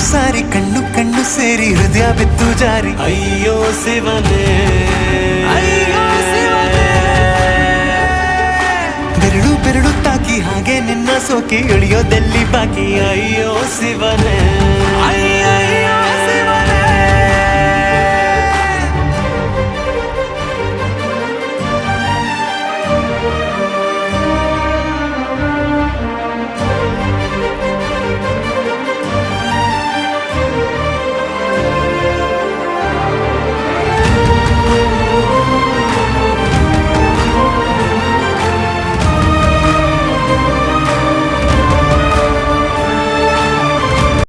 ಸಾರಿ ಕಣ್ಣು ಕಣ್ಣು ಸೇರಿ ಹೃದಯ ಬಿತ್ತು ಜಾರಿ ಅಯ್ಯೋ ಶಿವನೇ ಬೆರಳು ಬೆರಳು ತಾಕಿ ಹಾಗೆ ನಿನ್ನ ಸೋಕಿ ಇಳಿಯೋದೆಲ್ಲಿ ಬಾಕಿ ಅಯ್ಯೋ ಶಿವನೇ